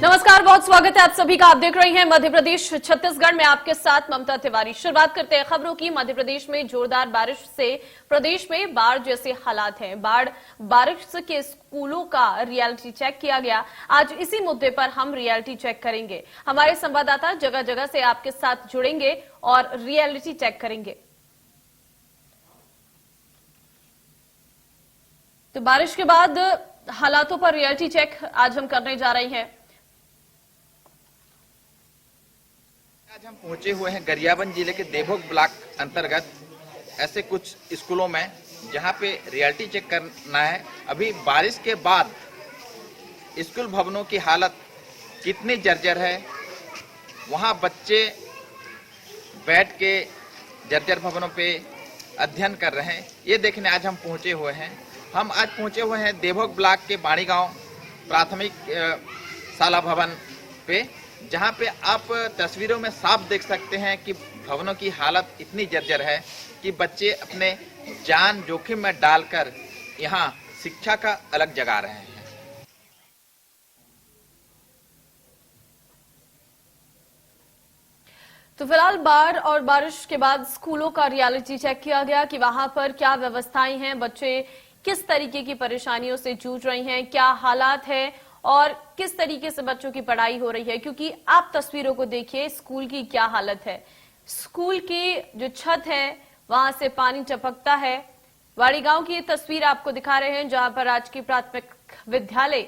नमस्कार, बहुत स्वागत है आप सभी का। आप देख रहे हैं मध्य प्रदेश छत्तीसगढ़ में, आपके साथ ममता तिवारी। शुरुआत करते हैं खबरों की। मध्य प्रदेश में जोरदार बारिश से प्रदेश में बाढ़ जैसे हालात हैं। बारिश के स्कूलों का रियलिटी चेक किया गया। आज इसी मुद्दे पर हम रियलिटी चेक करेंगे। हमारे संवाददाता जगह जगह से आपके साथ जुड़ेंगे और रियलिटी चेक करेंगे। तो बारिश के बाद हालातों पर रियलिटी चेक आज हम करने जा रहे हैं। आज हम पहुंचे हुए हैं गरियाबंद जिले के देवभोग ब्लॉक अंतर्गत ऐसे कुछ स्कूलों में जहां पे रियलिटी चेक करना है। अभी बारिश के बाद स्कूल भवनों की हालत कितनी जर्जर है, वहां बच्चे बैठ के जर्जर भवनों पे अध्ययन कर रहे हैं, ये देखने आज हम पहुंचे हुए हैं। हम आज पहुंचे हुए हैं देवभोग ब्लॉक के बाणी गांव प्राथमिक शाला भवन पे, जहां पे आप तस्वीरों में साफ देख सकते हैं कि भवनों की हालत इतनी जर्जर है कि बच्चे अपने जान जोखिम में डालकर यहां शिक्षा का अलग जगा रहे हैं। तो फिलहाल बाढ़ और बारिश के बाद स्कूलों का रियलिटी चेक किया गया कि वहां पर क्या व्यवस्थाएं हैं, बच्चे किस तरीके की परेशानियों से जूझ रहे हैं, क्या हालात है और किस तरीके से बच्चों की पढ़ाई हो रही है। क्योंकि आप तस्वीरों को देखिए, स्कूल की क्या हालत है। स्कूल की जो छत है वहां से पानी टपकता है। वाड़ी गांव की ये तस्वीर आपको दिखा रहे हैं, जहां पर राजकीय प्राथमिक विद्यालय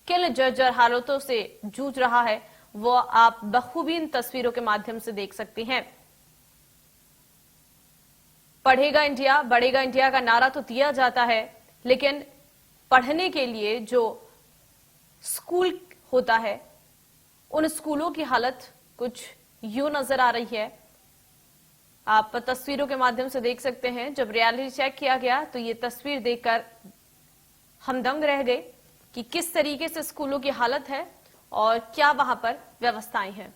किल जर्जर हालतों से जूझ रहा है, वो आप बखूबी इन तस्वीरों के माध्यम से देख सकते हैं। पढ़ेगा इंडिया बढ़ेगा इंडिया का नारा तो दिया जाता है, लेकिन पढ़ने के लिए जो स्कूल होता है, उन स्कूलों की हालत कुछ यूं नजर आ रही है। आप तस्वीरों के माध्यम से देख सकते हैं। जब रियलिटी चेक किया गया तो ये तस्वीर देखकर हम दंग रह गए कि किस तरीके से स्कूलों की हालत है और क्या वहां पर व्यवस्थाएं हैं।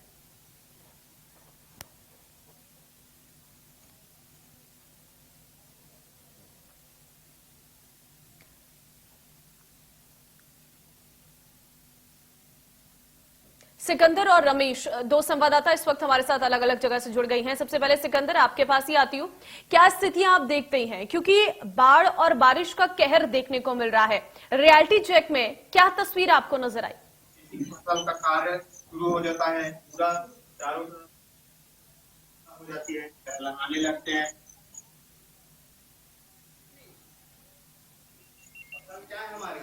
सिकंदर और रमेश, दो संवाददाता इस वक्त हमारे साथ अलग अलग जगह से जुड़ गई हैं। सबसे पहले सिकंदर, आपके पास ही आती हूं। क्या स्थितियां आप देखते हैं, क्योंकि बाढ़ और बारिश का कहर देखने को मिल रहा है। रियलिटी चेक में क्या तस्वीर आपको नजर आई? फसल का कार्य शुरू हो जाता है, पूरा चारों तरफ हो जाती है, लगाने लगते हैं। फसल क्या है हमारी?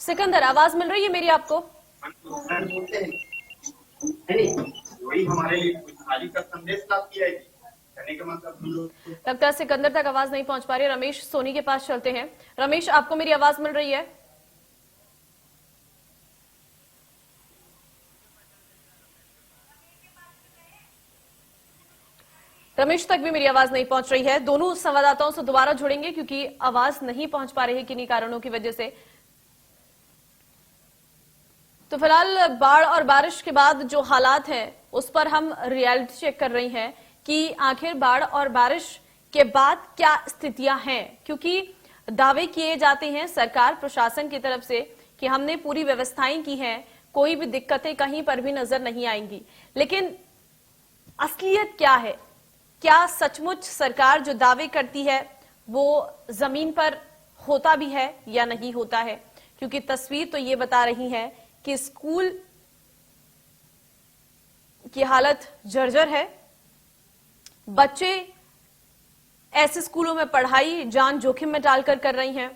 सिकंदर, आवाज मिल रही है मेरी आपको? वही हमारे लिए खुशहाली का संदेश लाती है। कहने का मतलब लगता है सिकंदर तक आवाज नहीं पहुंच पा रही है। रमेश सोनी के पास चलते हैं। रमेश, आपको मेरी आवाज मिल रही है? रमेश तक भी मेरी आवाज नहीं पहुंच रही है। दोनों संवाददाताओं से दोबारा जुड़ेंगे क्योंकि आवाज नहीं पहुंच पा रही है किन्हीं कारणों की वजह से। तो फिलहाल बाढ़ और बारिश के बाद जो हालात हैं उस पर हम रियलिटी चेक कर रही हैं कि आखिर बाढ़ और बारिश के बाद क्या स्थितियां हैं। क्योंकि दावे किए जाते हैं सरकार प्रशासन की तरफ से कि हमने पूरी व्यवस्थाएं की हैं, कोई भी दिक्कतें कहीं पर भी नजर नहीं आएंगी, लेकिन असलियत क्या है? क्या सचमुच सरकार जो दावे करती है वो जमीन पर होता भी है या नहीं होता है? क्योंकि तस्वीर तो ये बता रही है कि स्कूल की हालत जर्जर है। बच्चे ऐसे स्कूलों में पढ़ाई जान जोखिम में डालकर कर रही हैं।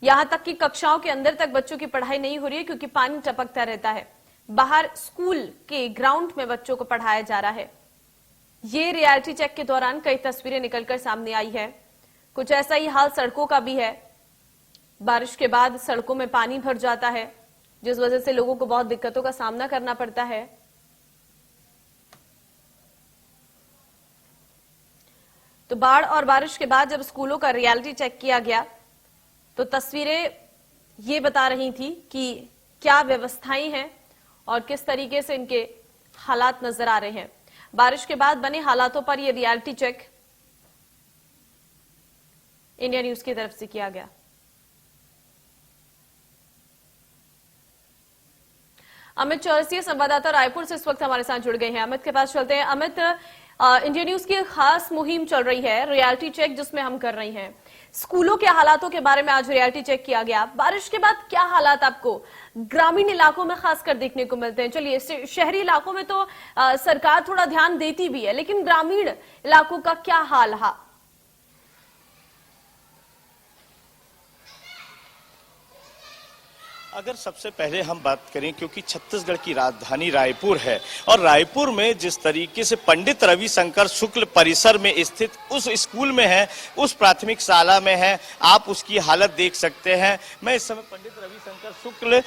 यहां तक कि कक्षाओं के अंदर तक बच्चों की पढ़ाई नहीं हो रही है क्योंकि पानी टपकता रहता है। बाहर स्कूल के ग्राउंड में बच्चों को पढ़ाया जा रहा है। ये रियलिटी चेक के दौरान कई तस्वीरें निकलकर सामने आई है। कुछ ऐसा ही हाल सड़कों का भी है। बारिश के बाद सड़कों में पानी भर जाता है, जिस वजह से लोगों को बहुत दिक्कतों का सामना करना पड़ता है। तो बाढ़ और बारिश के बाद जब स्कूलों का रियलिटी चेक किया गया तो तस्वीरें ये बता रही थी कि क्या व्यवस्थाएं हैं और किस तरीके से इनके हालात नजर आ रहे हैं। बारिश के बाद बने हालातों पर यह रियलिटी चेक इंडिया न्यूज की तरफ से किया गया। अमित चौरसिया संवाददाता रायपुर से इस वक्त हमारे साथ जुड़ गए हैं। अमित के पास चलते हैं। अमित, इंडिया न्यूज की खास मुहिम चल रही है, रियलिटी चेक, जिसमें हम कर रही हैं। स्कूलों के हालातों के बारे में आज रियलिटी चेक किया गया। बारिश के बाद क्या हालात आपको ग्रामीण इलाकों में खासकर देखने को मिलते हैं? चलिए, शहरी इलाकों में तो सरकार थोड़ा ध्यान देती भी है, लेकिन ग्रामीण इलाकों का क्या हाल है? अगर सबसे पहले हम बात करें, क्योंकि छत्तीसगढ़ की राजधानी रायपुर है और रायपुर में जिस तरीके से पंडित रविशंकर शुक्ल परिसर में स्थित उस स्कूल में है, उस प्राथमिक शाला में है, आप उसकी हालत देख सकते हैं। मैं इस समय पंडित रविशंकर शुक्ल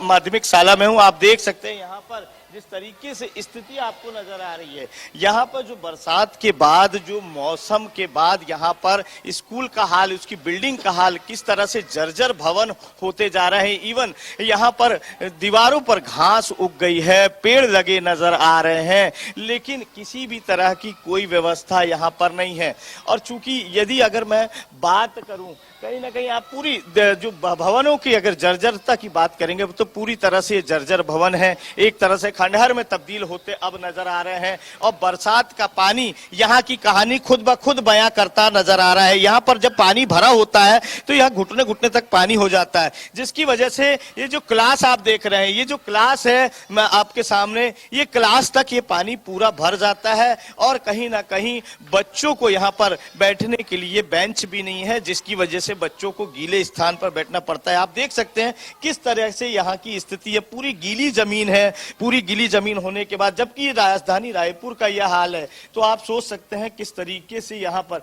माध्यमिक शाला में हूं। आप देख सकते हैं यहाँ पर जिस तरीके से स्थिति आपको नजर आ रही है। यहाँ पर जो बरसात के बाद, जो मौसम के बाद यहाँ पर स्कूल का हाल, उसकी बिल्डिंग का हाल किस तरह से जर्जर भवन होते जा रहे हैं। इवन यहाँ पर दीवारों पर घास उग गई है, पेड़ लगे नजर आ रहे हैं, लेकिन किसी भी तरह की कोई व्यवस्था यहाँ पर नहीं है। और चूंकि यदि अगर मैं बात करूं, कहीं ना कहीं आप पूरी जो भवनों की अगर जर्जरता की बात करेंगे तो पूरी तरह से जर्जर भवन है, एक तरह से खंडहर में तब्दील होते अब नजर आ रहे हैं। और बरसात का पानी यहाँ की कहानी खुद ब खुद बयां करता नजर आ रहा है। यहाँ पर जब पानी भरा होता है तो यहाँ घुटने घुटने तक पानी हो जाता है, जिसकी वजह से ये जो क्लास आप देख रहे हैं, ये जो क्लास है मैं आपके सामने, ये क्लास तक ये पानी पूरा भर जाता है। और कहीं ना कहीं बच्चों को यहाँ पर बैठने के लिए बेंच भी नहीं है, जिसकी वजह से बच्चों को गीले स्थान पर बैठना पड़ता है। आप देख सकते हैं किस तरह से यहाँ की स्थिति है। पूरी गीली जमीन है, पूरी गीली जमीन होने के बाद, जबकि राजधानी रायपुर का यह हाल है, तो आप सोच सकते हैं किस तरीके से यहाँ पर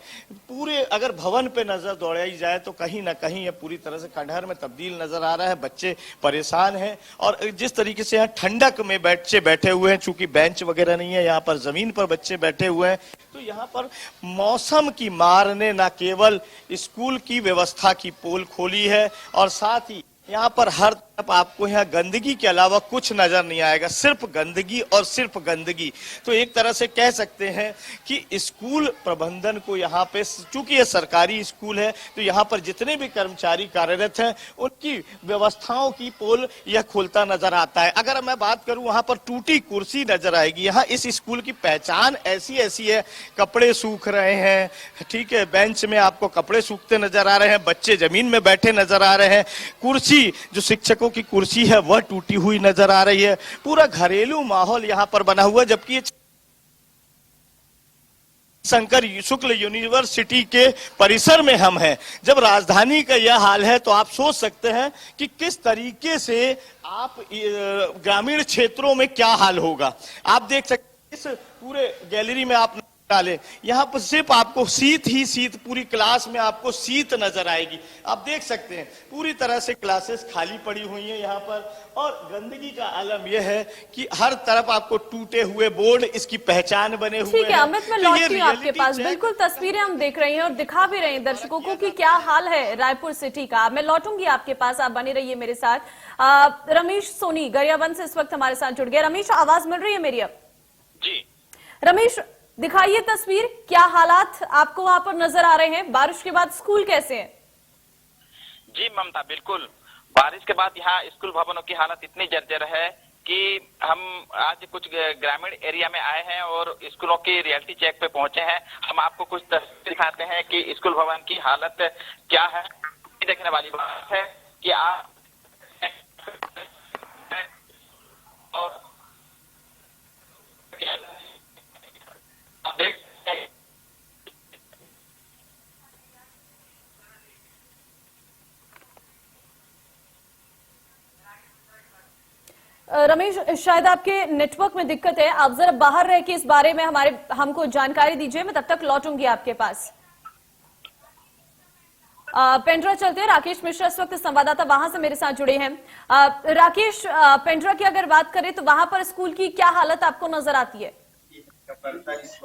पूरे अगर भवन पे नजर दौड़ाई जाए तो कहीं ना कहीं यह पूरी तरह से खंडहर में तब्दील नजर आ रहा है। बच्चे परेशान हैं और जिस तरीके से यहाँ ठंडक में बच्चे बैठे हुए हैं, चूंकि बेंच वगैरह नहीं है, यहाँ पर जमीन पर बच्चे बैठे हुए हैं, तो यहाँ पर मौसम की मार ने न केवल स्कूल की व्यवस्था की पोल खोली है, और साथ ही यहाँ पर हर तरफ आपको यहाँ गंदगी के अलावा कुछ नजर नहीं आएगा, सिर्फ गंदगी और सिर्फ गंदगी। तो एक तरह से कह सकते हैं कि स्कूल प्रबंधन को यहाँ पे, चूंकि ये सरकारी स्कूल है, तो यहाँ पर जितने भी कर्मचारी कार्यरत हैं उनकी व्यवस्थाओं की पोल यह खोलता नजर आता है। अगर मैं बात करूं, वहां पर टूटी कुर्सी नजर आएगी। यहाँ इस स्कूल की पहचान ऐसी ऐसी है, कपड़े सूख रहे हैं, ठीक है, बेंच में आपको कपड़े सूखते नजर आ रहे हैं, बच्चे जमीन में बैठे नजर आ रहे हैं, कुर्सी जो शिक्षकों की कुर्सी है वह टूटी हुई नजर आ रही है। पूरा घरेलू माहौल यहां पर बना हुआ, जबकि शंकर शुक्ल यूनिवर्सिटी के परिसर में हम हैं। जब राजधानी का यह हाल है तो आप सोच सकते हैं कि किस तरीके से आप ग्रामीण क्षेत्रों में क्या हाल होगा। आप देख सकते हैं इस पूरे गैलरी में आप डाले, यहाँ पर सिर्फ आपको शीत ही शीत, पूरी क्लास में आपको शीत नजर आएगी। आप देख सकते हैं पूरी तरह से क्लासेस खाली पड़ी हुई हैं यहाँ पर। और गंदगी का आलम यह है कि हर तरफ आपको टूटे हुए बोर्ड, इसकी पहचान बने हुए हैं। ठीक है अमित, मैं लौटती हूँ आपके पास। बिल्कुल तस्वीरें हम देख रहे हैं और दिखा भी रहे हैं दर्शकों को कि क्या हाल है रायपुर सिटी का। मैं लौटूंगी आपके पास, आप बने रहिए मेरे साथ। रमेश सोनी गरियाबंद से इस वक्त हमारे साथ जुड़ गए। रमेश, आवाज मिल रही है मेरी अब? जी रमेश, दिखाइए तस्वीर, क्या हालात आपको वहां पर नजर आ रहे हैं? बारिश के बाद स्कूल कैसे हैं? जी ममता, बिल्कुल बारिश के बाद यहाँ स्कूल भवनों की हालत इतनी जर्जर है कि हम आज कुछ ग्रामीण एरिया में आए हैं और स्कूलों की रियलिटी चेक पे पहुंचे हैं। हम आपको कुछ तस्वीर दिखाते हैं कि स्कूल भवन की हालत क्या है। देखने वाली बात है कि आप और रमेश, शायद आपके नेटवर्क में दिक्कत है, आप जरा बाहर रह के इस बारे में हमको जानकारी दीजिए, मैं तब तक लौटूंगी आपके पास। पेंड्रा चलते हैं। राकेश मिश्रा इस वक्त संवाददाता वहां से मेरे साथ जुड़े हैं। राकेश, पेंड्रा की अगर बात करें तो वहां पर स्कूल की क्या हालत आपको नजर आती है?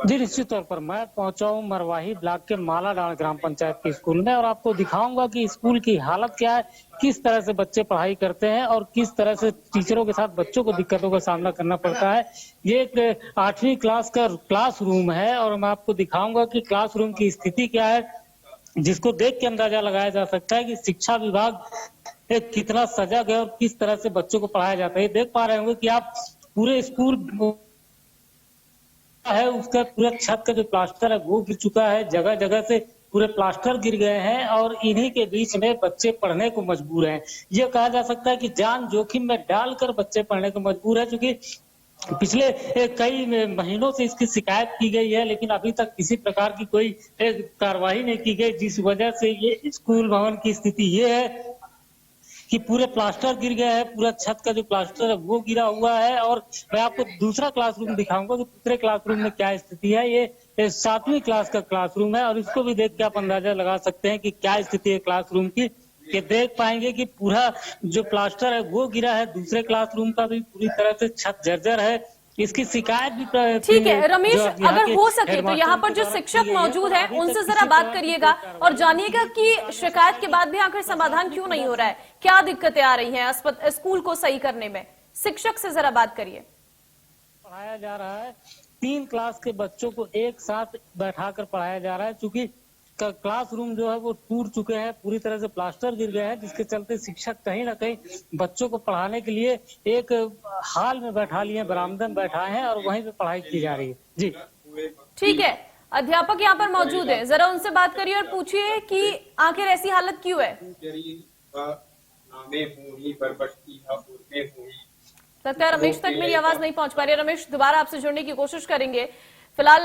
जी निश्चित तौर पर मैं पहुंचा हूं मरवाही ब्लॉक के मालाडांड ग्राम पंचायत के स्कूल में, और आपको दिखाऊंगा कि स्कूल की हालत क्या है, किस तरह से बच्चे पढ़ाई करते हैं और किस तरह से टीचरों के साथ बच्चों को दिक्कतों का सामना करना पड़ता है। ये एक 8वीं क्लास का क्लास रूम है और मैं आपको दिखाऊंगा कि क्लास रूम की स्थिति क्या है, जिसको देख के अंदाजा लगाया जा सकता है कि शिक्षा विभाग कितना सजग है और किस तरह से बच्चों को पढ़ाया जाता है। देख पा रहे होंगे कि आप पूरे स्कूल है, उसका पूरा छत का जो प्लास्टर है वो गिर चुका है, जगह जगह से पूरे प्लास्टर गिर गए हैं और इन्हीं के बीच में बच्चे पढ़ने को मजबूर हैं। ये कहा जा सकता है कि जान जोखिम में डालकर बच्चे पढ़ने को मजबूर है, क्योंकि पिछले कई महीनों से इसकी शिकायत की गई है, लेकिन अभी तक किसी प्रकार की कोई कार्रवाई नहीं की गई, जिस वजह से ये स्कूल भवन की स्थिति ये है कि पूरे प्लास्टर गिर गया है, पूरा छत का जो प्लास्टर है वो गिरा हुआ है। और मैं आपको दूसरा क्लासरूम दिखाऊंगा कि दूसरे क्लासरूम में क्या स्थिति है। ये 7वीं क्लास का क्लासरूम है और इसको भी देख के आप अंदाजा लगा सकते हैं कि क्या स्थिति है क्लासरूम की। कि देख पाएंगे कि पूरा जो प्लास्टर है वो गिरा है, दूसरे क्लासरूम का भी पूरी तरह से छत जर्जर है। इसकी शिकायत भी ठीक है रमेश, अगर हो सके तो यहाँ पर जो शिक्षक मौजूद हैं उनसे जरा बात करिएगा और जानिएगा कि शिकायत के बाद भी आखिर समाधान क्यों नहीं हो रहा है, क्या दिक्कतें आ रही हैं स्कूल को सही करने में। शिक्षक से जरा बात करिए। पढ़ाया जा रहा है, 3 क्लास के बच्चों को एक साथ बैठाकर पढ़ाया जा रहा है, चूंकि क्लासरूम जो है वो टूट चुके हैं, पूरी तरह से प्लास्टर गिर गए हैं, जिसके चलते शिक्षक कहीं ना कहीं बच्चों को पढ़ाने के लिए एक हाल में बैठा लिए, बरामदे में बैठाए हैं और वहीं पे पढ़ाई की जा रही है। जी ठीक है, अध्यापक यहाँ पर मौजूद है, जरा उनसे बात करिए और पूछिए कि आखिर ऐसी हालत क्यों है। लगता है रमेश तक मेरी आवाज नहीं पहुंच पा रही है। रमेश, दोबारा आपसे जुड़ने की कोशिश करेंगे। फिलहाल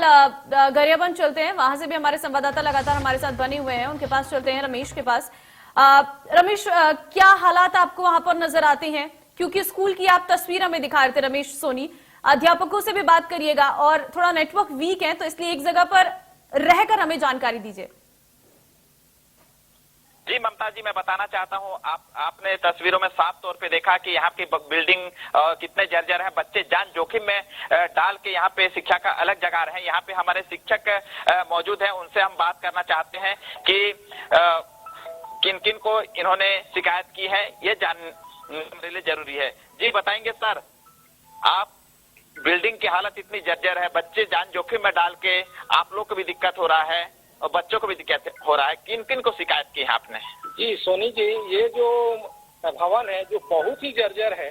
गरियाबंद चलते हैं, वहां से भी हमारे संवाददाता लगातार हमारे साथ बने हुए हैं, उनके पास चलते हैं, रमेश के पास। रमेश, क्या हालात आपको वहां पर नजर आते हैं, क्योंकि स्कूल की आप तस्वीर हमें दिखा रहे थे रमेश सोनी। अध्यापकों से भी बात करिएगा और थोड़ा नेटवर्क वीक है तो इसलिए एक जगह पर रहकर हमें जानकारी दीजिए। जी ममता जी, मैं बताना चाहता हूँ, आपने तस्वीरों में साफ तौर पे देखा कि यहाँ की बिल्डिंग कितने जर्जर है। बच्चे जान जोखिम में डाल के यहाँ पे शिक्षा का अलग जगा रहे हैं। यहाँ पे हमारे शिक्षक मौजूद हैं, उनसे हम बात करना चाहते हैं कि किन किन को इन्होंने शिकायत की है, ये जानने मेरे लिए जरूरी है। जी बताएंगे सर, आप बिल्डिंग की हालत इतनी जर्जर है, बच्चे जान जोखिम में डाल के आप लोग को भी दिक्कत हो रहा है और बच्चों को भी दिक्कत हो रहा है, किन किन को शिकायत की है आपने? जी सोनी जी, ये जो भवन है जो बहुत ही जर्जर है,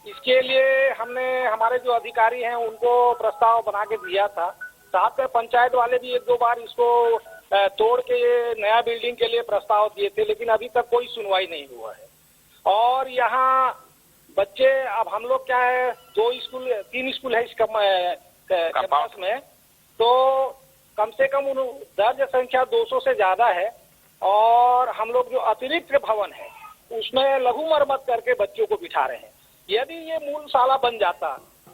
इसके लिए हमने हमारे जो अधिकारी हैं उनको प्रस्ताव बना के दिया था। साथ में पंचायत वाले भी 1-2 बार इसको तोड़ के नया बिल्डिंग के लिए प्रस्ताव दिए थे, लेकिन अभी तक कोई सुनवाई नहीं हुआ है। और यहाँ बच्चे, अब हम लोग क्या है, 3 स्कूल है इस कैंपस में, तो कम से कम दर्ज संख्या 200 से ज्यादा है। और हम लोग जो अतिरिक्त भवन है उसमें लघु मरम्मत करके बच्चों को बिठा रहे हैं। यदि ये मूल शाला बन जाता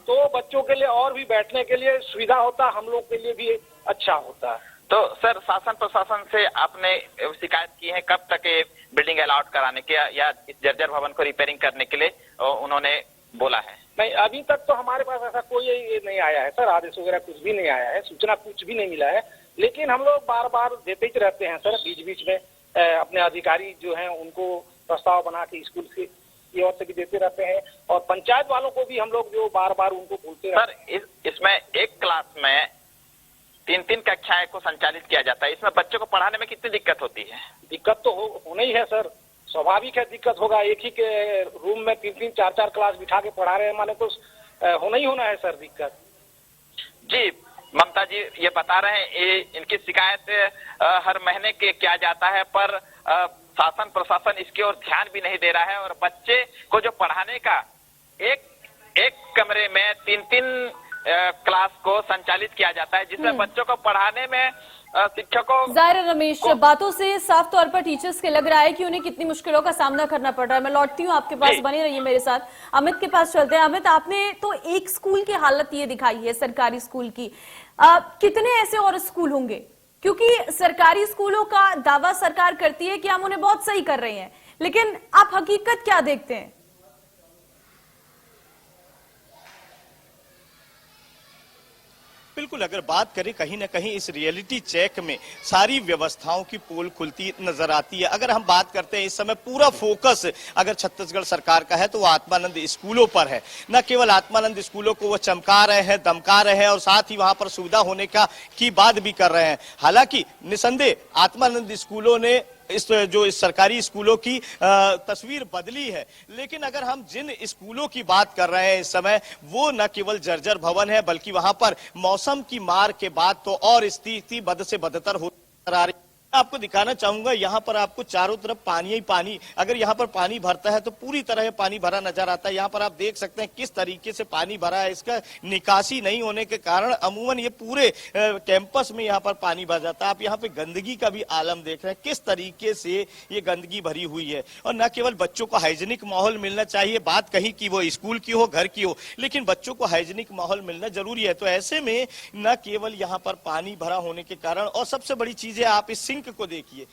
तो बच्चों के लिए और भी बैठने के लिए सुविधा होता, हम लोग के लिए भी अच्छा होता। तो सर, शासन प्रशासन से आपने शिकायत की है, कब तक ये बिल्डिंग अलॉट कराने के या इस जर्जर भवन को रिपेयरिंग करने के लिए उन्होंने बोला है? नहीं, अभी तक तो हमारे पास ऐसा कोई नहीं आया है सर, आदेश वगैरह कुछ भी नहीं आया है, सूचना कुछ भी नहीं मिला है। लेकिन हम लोग बार बार देते ही रहते हैं सर, बीच बीच में अपने अधिकारी जो हैं उनको प्रस्ताव बना के स्कूल की ओर से भी देते रहते हैं और पंचायत वालों को भी हम लोग जो बार बार उनको बोलते रहते हैं। सर, इसमें एक क्लास में 3-3 कक्षाएं को संचालित किया जाता है, इसमें बच्चों को पढ़ाने में कितनी दिक्कत होती है? दिक्कत तो होना ही है सर, स्वाभाविक है दिक्कत होगा। एक ही के रूम में 3-3, 4-4 क्लास बिठा के पढ़ा रहे हैं, माने तो होना ही होना है सर दिक्कत। जी ममता जी, ये बता रहे हैं इनकी शिकायत हर महीने के किया जाता है, पर शासन प्रशासन इसकी ओर ध्यान भी नहीं दे रहा है और बच्चे को जो पढ़ाने का एक कमरे में 3-3 क्लास को संचालित किया जाता है, जिसमें बच्चों को पढ़ाने में शिक्षकों। जाहिर रमेश, बातों से साफ तौर पर टीचर्स के लग रहा है कि उन्हें कितनी मुश्किलों का सामना करना पड़ रहा है। मैं लौटती हूँ आपके पास, बनी रहिए मेरे साथ। अमित के पास चलते हैं। अमित, आपने तो एक स्कूल की हालत ये दिखाई है, सरकारी स्कूल की, कितने ऐसे और स्कूल होंगे? क्योंकि सरकारी स्कूलों का दावा सरकार करती है कि हम उन्हें बहुत सही कर रहे हैं, लेकिन आप हकीकत क्या देखते हैं? बिल्कुल, अगर बात करें कहीं ना कहीं इस रियलिटी चेक में सारी व्यवस्थाओं की पोल खुलती नजर आती है। अगर हम बात करते हैं इस समय पूरा फोकस अगर छत्तीसगढ़ सरकार का है तो वो आत्मानंद स्कूलों पर है। न केवल आत्मानंद स्कूलों को वो चमका रहे हैं, दमका रहे हैं और साथ ही वहां पर सुविधा होने की बात भी कर रहे हैं। हालांकि निसंदेह आत्मानंद स्कूलों ने इस सरकारी स्कूलों की तस्वीर बदली है। लेकिन अगर हम जिन स्कूलों की बात कर रहे हैं इस समय, वो न केवल जर्जर भवन है, बल्कि वहां पर मौसम की मार के बाद तो और स्थिति बद से बदतर होती आ रही है। आपको दिखाना चाहूंगा, यहाँ पर आपको चारों तरफ पानी ही पानी, अगर यहाँ पर पानी भरता है तो पूरी तरह पानी भरा नजर आता है। यहाँ पर आप देख सकते हैं किस तरीके से पानी भरा है। इसका निकासी नहीं होने के कारण अमूमन ये पूरे कैंपस में यहाँ पर पानी भर जाता है। आप यहाँ पे गंदगी का भी आलम देख रहे हैं, किस तरीके से ये गंदगी भरी हुई है। और न केवल बच्चों को हाइजीनिक माहौल मिलना चाहिए, बात कहीं की वो स्कूल की हो, घर की हो, लेकिन बच्चों को हाइजीनिक माहौल मिलना जरूरी है। तो ऐसे में न केवल यहाँ पर पानी भरा होने के कारण, और सबसे बड़ी चीज है, आप इस सिंक को देखिए,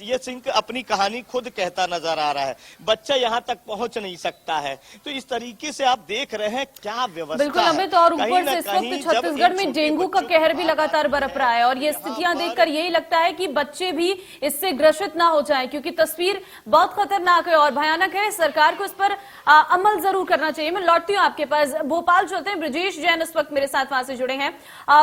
ये सिंक अपनी कहानी खुद कहता नजर आ रहा है। बच्चा यहाँ तक पहुंच नहीं सकता है। तो इस तरीके से आप देख रहे हैं क्या व्यवस्था। बिल्कुल अमित, और ऊपर से इस वक्त छत्तीसगढ़ में डेंगू का कहर भी लगातार बरप रहा है, और ये स्थितियां देखकर यही लगता है कि बच्चे भी इससे ग्रसित ना हो जाएं, क्योंकि तस्वीर बहुत खतरनाक है और भयानक है। सरकार को इस पर अमल जरूर करना चाहिए। मैं लौटती हूँ आपके पास, भोपाल चलते हैं। ब्रजेश जैन इस वक्त मेरे साथ वहां से जुड़े हैं।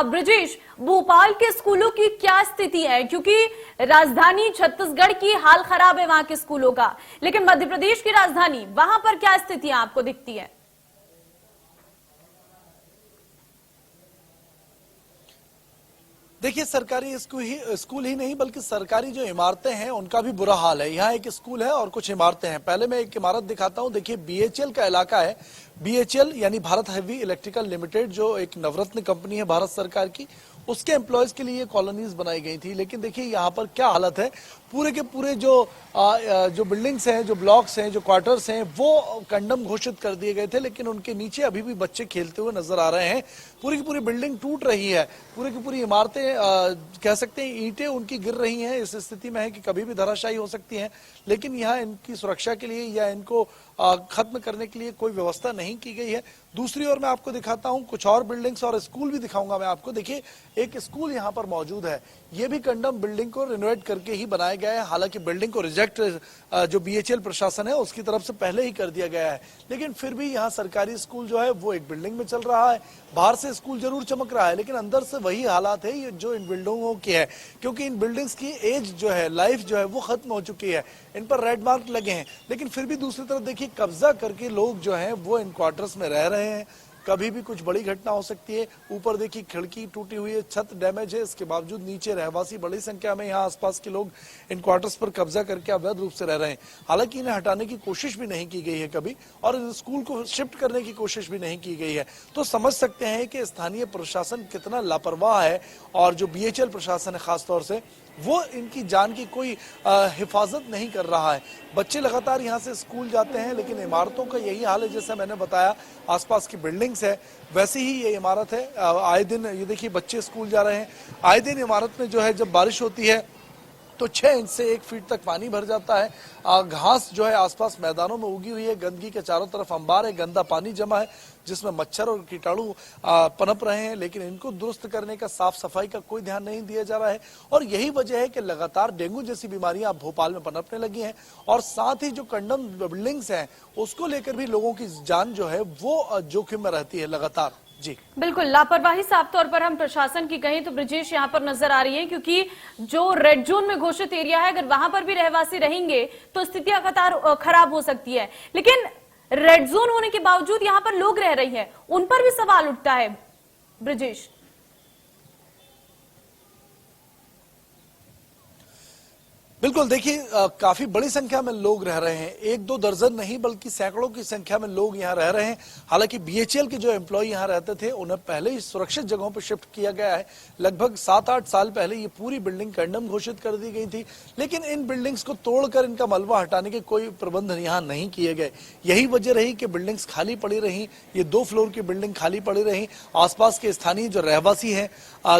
ब्रजेश, भोपाल के स्कूलों की क्या स्थिति है? क्योंकि राजधानी छत्तीसगढ़ की हाल खराब है वहां के स्कूलों का, लेकिन मध्य प्रदेश की राजधानी, वहां पर क्या स्थितियां आपको दिखती है? देखिए, सरकारी स्कूल ही नहीं बल्कि सरकारी जो इमारतें हैं उनका भी बुरा हाल है। यहाँ एक स्कूल है और कुछ इमारतें हैं। पहले मैं एक इमारत दिखाता हूँ। देखिए, BHEL का इलाका है। BHEL यानी भारत हेवी इलेक्ट्रिकल लिमिटेड, जो एक नवरत्न कंपनी है भारत सरकार की, उसके एम्प्लॉयज के लिए कॉलोनीज बनाई गई थी। लेकिन देखिए यहाँ पर क्या हालत है, पूरे के पूरे जो बिल्डिंग्स हैं, जो ब्लॉक्स हैं, जो क्वार्टर्स हैं, वो कंडम घोषित कर दिए गए थे, लेकिन उनके नीचे अभी भी बच्चे खेलते हुए नजर आ रहे हैं। पूरी की पूरी बिल्डिंग टूट रही है, पूरी की पूरी इमारतें कह सकते हैं ईंटें उनकी गिर रही हैं। इस स्थिति में है कि कभी भी धराशायी हो सकती हैं। लेकिन यहाँ इनकी सुरक्षा के लिए या इनको खत्म करने के लिए कोई व्यवस्था नहीं की गई है। दूसरी ओर मैं आपको दिखाता हूं कुछ और बिल्डिंग्स और स्कूल भी दिखाऊंगा मैं आपको। देखिए, एक स्कूल यहाँ पर मौजूद है। ये भी कंडम बिल्डिंग को रिनोवेट करके ही बनाया गया है। हालांकि बिल्डिंग को रिजेक्ट जो BHEL प्रशासन है उसकी तरफ से पहले ही कर दिया गया है, लेकिन फिर भी यहाँ सरकारी स्कूल जो है वो एक बिल्डिंग में चल रहा है। बाहर से स्कूल जरूर चमक रहा है, लेकिन अंदर से वही हालात है ये जो इन बिल्डिंगों की है, क्योंकि इन बिल्डिंग्स की एज जो है, लाइफ जो है वो खत्म हो चुकी है। इन पर रेड मार्क लगे हैं, लेकिन फिर भी दूसरी तरफ देखिए, कब्जा करके लोग जो हैं वो इन क्वार्टर्स में रह रहे हैं। कभी भी कुछ बड़ी घटना हो सकती है। ऊपर देखिए, खिड़की टूटी हुई है, छत डैमेज है, इसके बावजूद नीचे रहवासी बड़ी संख्या में यहाँ आसपास के लोग इन क्वार्टर्स पर कब्जा करके अवैध रूप से रह रहे हैं। हालांकि इन्हें हटाने की कोशिश भी नहीं की गई है कभी, और इन स्कूल को शिफ्ट करने की कोशिश भी नहीं की गई है। तो समझ सकते हैं कि स्थानीय प्रशासन कितना लापरवाह है, और जो BHEL प्रशासन है खासतौर से, वो इनकी जान की कोई हिफाजत नहीं कर रहा है। बच्चे लगातार यहाँ से स्कूल जाते हैं, लेकिन इमारतों का यही हाल है। जैसा मैंने बताया, आसपास की बिल्डिंग्स है, वैसे ही ये इमारत है। आए दिन ये देखिए बच्चे स्कूल जा रहे हैं। आए दिन इमारत में जो है जब बारिश होती है तो 6 इंच से 1 फीट तक पानी भर जाता है। घास जो है आसपास मैदानों में उगी हुई है, गंदगी के चारों तरफ अंबार है, गंदा पानी जमा है जिसमें मच्छर और कीटाणु पनप रहे हैं, लेकिन इनको दुरुस्त करने का, साफ सफाई का कोई ध्यान नहीं दिया जा रहा है। और यही वजह है कि लगातार डेंगू जैसी बीमारियां भोपाल में पनपने लगी हैं, और साथ ही जो कंडम बिल्डिंग्स हैं उसको लेकर भी लोगों की जान जो है वो जोखिम में रहती है लगातार। जी बिल्कुल, लापरवाही साफ तौर पर हम प्रशासन की कहें तो ब्रजेश यहाँ पर नजर आ रही है, क्योंकि जो रेड जोन में घोषित एरिया है, अगर वहां पर भी रहवासी रहेंगे तो स्थितियां खराब हो सकती है। लेकिन रेड जोन होने के बावजूद यहाँ पर लोग रह रही हैं, उन पर भी सवाल उठता है ब्रजेश। बिल्कुल, देखिए काफी बड़ी संख्या में लोग रह रहे हैं। 1-2 दर्जन नहीं बल्कि सैकड़ों की संख्या में लोग यहाँ रह रहे हैं। हालांकि BHEL के जो एम्प्लॉय यहाँ रहते थे उन्हें पहले ही सुरक्षित जगहों पर शिफ्ट किया गया है। लगभग 7-8 साल पहले ये पूरी बिल्डिंग कंडम घोषित कर दी गई थी, लेकिन इन बिल्डिंग्स को तोड़कर इनका मलबा हटाने के कोई प्रबंध यहाँ नहीं किए गए। यही वजह रही कि बिल्डिंग्स खाली पड़ी रही। ये 2 फ्लोर की बिल्डिंग खाली पड़ी रही। आसपास के स्थानीय जो रहवासी हैं,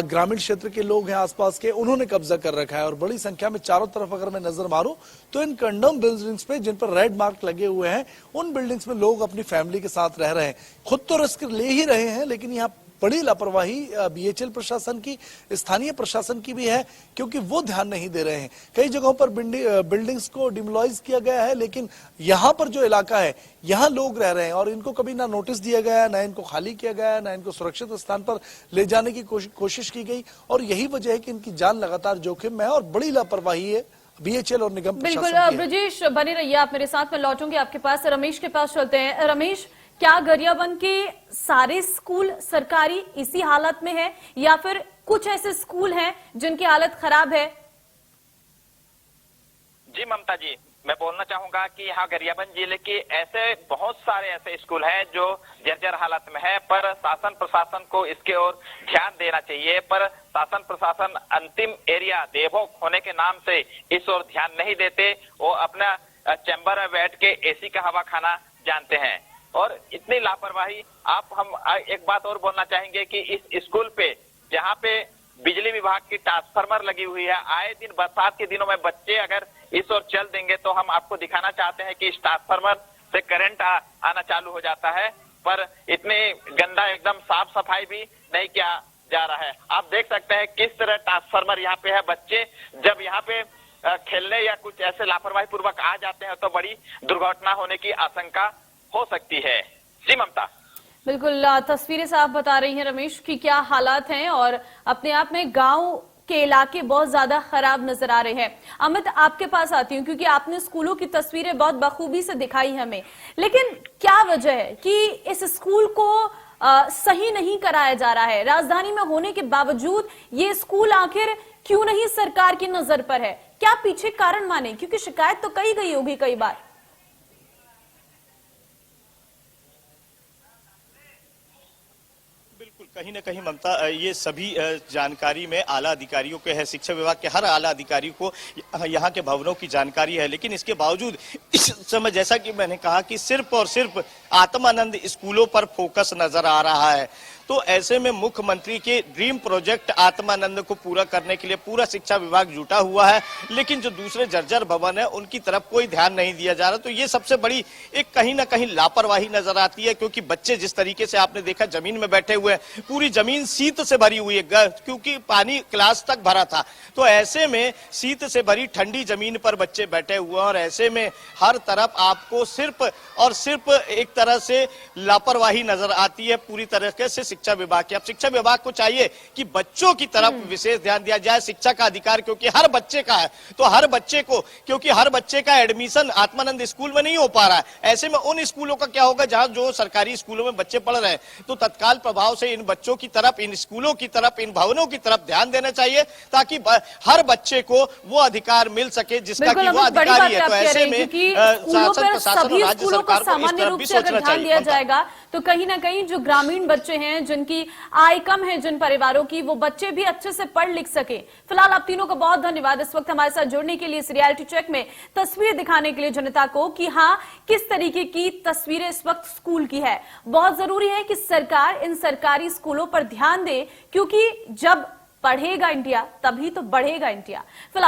ग्रामीण क्षेत्र के लोग हैं आसपास के, उन्होंने कब्जा कर रखा है। और बड़ी संख्या में चारों तरफ अगर मैं नजर मारूं तो इन कंडम बिल्डिंग्स पे जिन पर रेड मार्क लगे हुए हैं, उन बिल्डिंग्स में लोग अपनी फैमिली के साथ रह रहे हैं। खुद तो रिस्क ले ही रहे हैं, लेकिन यहाँ बड़ी लापरवाही BHEL प्रशासन की, स्थानीय प्रशासन की भी है, क्योंकि वो ध्यान नहीं दे रहे हैं। कई जगहों पर बिल्डिंग्स को डिमोलाइज किया गया है, लेकिन यहाँ पर जो इलाका है यहाँ लोग रह रहे हैं और इनको कभी ना नोटिस दिया गया, ना इनको खाली किया गया, ना इनको सुरक्षित स्थान पर ले जाने की कोशिश की गई। और यही वजह है कि इनकी जान लगातार जोखिम में है और बड़ी लापरवाही है बीएचएल और निगम बिल्कुल प्रशासन की है। ब्रजेश बने रहिए, आप मेरे साथ में लौटूंगी आपके पास। रमेश के पास चलते हैं। रमेश, क्या गरियाबंद के सारे स्कूल सरकारी इसी हालत में है या फिर कुछ ऐसे स्कूल हैं जिनकी हालत खराब है? जी ममता जी, मैं बोलना चाहूंगा कि यहाँ गरियाबंद जिले के ऐसे बहुत सारे ऐसे स्कूल हैं जो जर्जर हालत में है, पर शासन प्रशासन को इसके ओर ध्यान देना चाहिए। पर शासन प्रशासन अंतिम एरिया देवभोग होने के नाम से इस ओर ध्यान नहीं देते। वो अपना चैम्बर में बैठ के एसी का हवा खाना जानते हैं और इतनी लापरवाही। हम एक बात और बोलना चाहेंगे कि इस स्कूल पे जहाँ पे बिजली विभाग की ट्रांसफार्मर लगी हुई है, आए दिन बरसात के दिनों में बच्चे अगर इस ओर चल देंगे तो हम आपको दिखाना चाहते हैं कि इस ट्रांसफार्मर से करंट आना चालू हो जाता है। पर इतने गंदा एकदम साफ सफाई भी नहीं किया जा रहा है। आप देख सकते हैं किस तरह ट्रांसफार्मर यहाँ पे है। बच्चे जब यहाँ पे खेलने या कुछ ऐसे लापरवाही पूर्वक आ जाते हैं तो बड़ी दुर्घटना होने की आशंका हो सकती है। जी ममता। बिल्कुल, तस्वीरें साफ बता रही हैं रमेश की क्या हालात हैं और अपने आप में गांव के इलाके बहुत ज्यादा खराब नजर आ रहे हैं। अमित, आपके पास आती हूँ क्योंकि आपने स्कूलों की तस्वीरें बहुत बखूबी से दिखाई हमें, लेकिन क्या वजह है कि इस स्कूल को सही नहीं कराया जा रहा है? राजधानी में होने के बावजूद ये स्कूल आखिर क्यों नहीं सरकार की नजर पर है? क्या पीछे कारण माने? क्योंकि शिकायत तो कही गई होगी कई बार। कहीं ना कहीं ममता, ये सभी जानकारी में आला अधिकारियों के है, शिक्षा विभाग के हर आला अधिकारी को यहाँ के भवनों की जानकारी है। लेकिन इसके बावजूद इस समय जैसा कि मैंने कहा कि सिर्फ और सिर्फ आत्मानंद स्कूलों पर फोकस नजर आ रहा है। तो ऐसे में मुख्यमंत्री के ड्रीम प्रोजेक्ट आत्मानंद को पूरा करने के लिए पूरा शिक्षा विभाग जुटा हुआ है, लेकिन जो दूसरे जर्जर भवन है उनकी तरफ कोई ध्यान नहीं दिया जा रहा। तो ये सबसे बड़ी एक कहीं ना कहीं लापरवाही नजर आती है, क्योंकि बच्चे जिस तरीके से आपने देखा जमीन में बैठे हुए हैं, पूरी जमीन शीत से भरी हुई है क्योंकि पानी क्लास तक भरा था। तो ऐसे में शीत से भरी ठंडी जमीन पर बच्चे बैठे हुए हैं और ऐसे में हर तरफ आपको सिर्फ और सिर्फ एक तरह से लापरवाही नजर आती है पूरी तरीके से शिक्षा विभाग की। अब शिक्षा विभाग को चाहिए कि बच्चों की तरफ विशेष ध्यान दिया जाए। शिक्षा का अधिकार क्योंकि हर बच्चे का है, तो हर बच्चे को, क्योंकि हर बच्चे का एडमिशन आत्मानंद स्कूल में नहीं हो पा रहा है, ऐसे में उन स्कूलों का क्या होगा जहां जो सरकारी स्कूलों में बच्चे पढ़ रहे हैं। तो तत्काल प्रभाव से इन बच्चों की तरफ, इन स्कूलों की तरफ, इन भवनों की तरफ ध्यान देना चाहिए ताकि हर बच्चे को वो अधिकार मिल सके जिसका कि वो अधिकारी है। तो ऐसे में शासन प्रशासन और राज्य सरकार को इस तरफ भी सोचना चाहिए। जाएगा तो कहीं ना कहीं जो ग्रामीण बच्चे हैं, जिनकी आय कम है, जिन परिवारों की, वो बच्चे भी अच्छे से पढ़ लिख सके। फिलहाल आप तीनों का बहुत धन्यवाद इस वक्त हमारे साथ जुड़ने के लिए, इस रियलिटी चेक में तस्वीर दिखाने के लिए जनता को कि हाँ किस तरीके की तस्वीरें इस वक्त स्कूल की है। बहुत जरूरी है कि सरकार इन सरकारी स्कूलों पर ध्यान दे, क्योंकि जब पढ़ेगा इंडिया तभी तो बढ़ेगा इंडिया। फिलहाल